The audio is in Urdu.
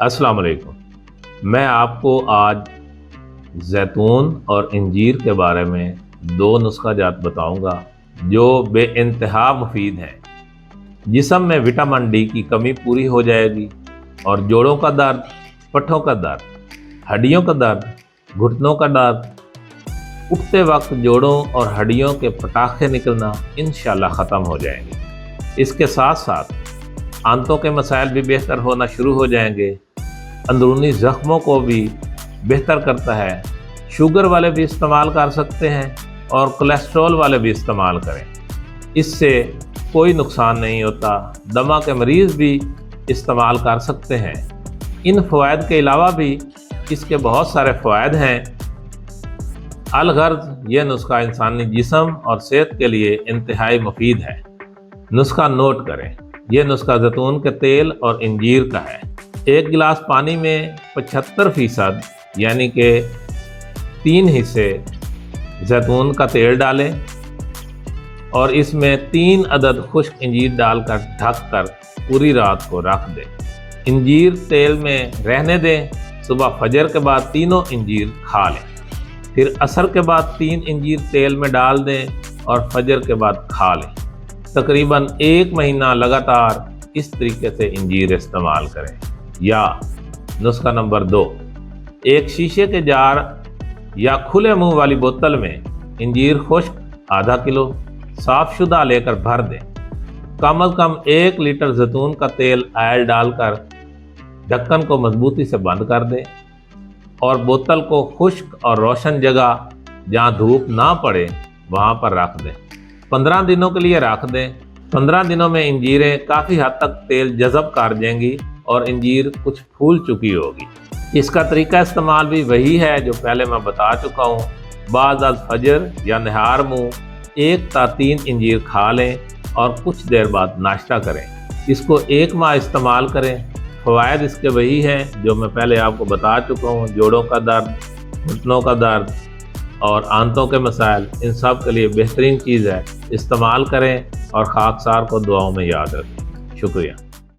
السلام علیکم۔ میں آپ کو آج زیتون اور انجیر کے بارے میں دو نسخہ جات بتاؤں گا جو بے انتہا مفید ہیں۔ جسم میں وٹامن ڈی کی کمی پوری ہو جائے گی اور جوڑوں کا درد، پٹھوں کا درد، ہڈیوں کا درد، گھٹنوں کا درد، اٹھتے وقت جوڑوں اور ہڈیوں کے پٹاخے نکلنا انشاءاللہ ختم ہو جائیں گے۔ اس کے ساتھ ساتھ آنتوں کے مسائل بھی بہتر ہونا شروع ہو جائیں گے۔ اندرونی زخموں کو بھی بہتر کرتا ہے۔ شوگر والے بھی استعمال کر سکتے ہیں اور کولیسٹرول والے بھی استعمال کریں، اس سے کوئی نقصان نہیں ہوتا۔ دمہ کے مریض بھی استعمال کر سکتے ہیں۔ ان فوائد کے علاوہ بھی اس کے بہت سارے فوائد ہیں۔ الغرض یہ نسخہ انسانی جسم اور صحت کے لیے انتہائی مفید ہے۔ نسخہ نوٹ کریں۔ یہ نسخہ زیتون کے تیل اور انجیر کا ہے۔ 1 گلاس پانی میں 75% یعنی کہ 3 حصے زیتون کا تیل ڈالیں اور اس میں 3 عدد خشک انجیر ڈال کر ڈھک کر پوری رات کو رکھ دیں۔ انجیر تیل میں رہنے دیں۔ صبح فجر کے بعد تینوں انجیر کھا لیں۔ پھر عصر کے بعد 3 انجیر تیل میں ڈال دیں اور فجر کے بعد کھا لیں۔ تقریباً 1 مہینہ لگاتار اس طریقے سے انجیر استعمال کریں۔ یا نسخہ نمبر 2، ایک شیشے کے جار یا کھلے منہ والی بوتل میں انجیر خشک ½ کلو صاف شدہ لے کر بھر دیں۔ کم از کم 1 لیٹر زیتون کا تیل آئل ڈال کر ڈھکن کو مضبوطی سے بند کر دیں اور بوتل کو خشک اور روشن جگہ جہاں دھوپ نہ پڑے وہاں پر رکھ دیں۔ 15 دنوں کے لیے رکھ دیں۔ 15 دنوں میں انجیریں کافی حد تک تیل جذب کر دیں گی اور انجیر کچھ پھول چکی ہوگی۔ اس کا طریقہ استعمال بھی وہی ہے جو پہلے میں بتا چکا ہوں۔ بعد از فجر یا نہار منہ 1 تا 3 انجیر کھا لیں اور کچھ دیر بعد ناشتہ کریں۔ اس کو 1 ماہ استعمال کریں۔ فوائد اس کے وہی ہیں جو میں پہلے آپ کو بتا چکا ہوں۔ جوڑوں کا درد، گھٹنوں کا درد اور آنتوں کے مسائل، ان سب کے لیے بہترین چیز ہے۔ استعمال کریں اور خاکسار کو دعاؤں میں یاد رکھیں۔ شکریہ۔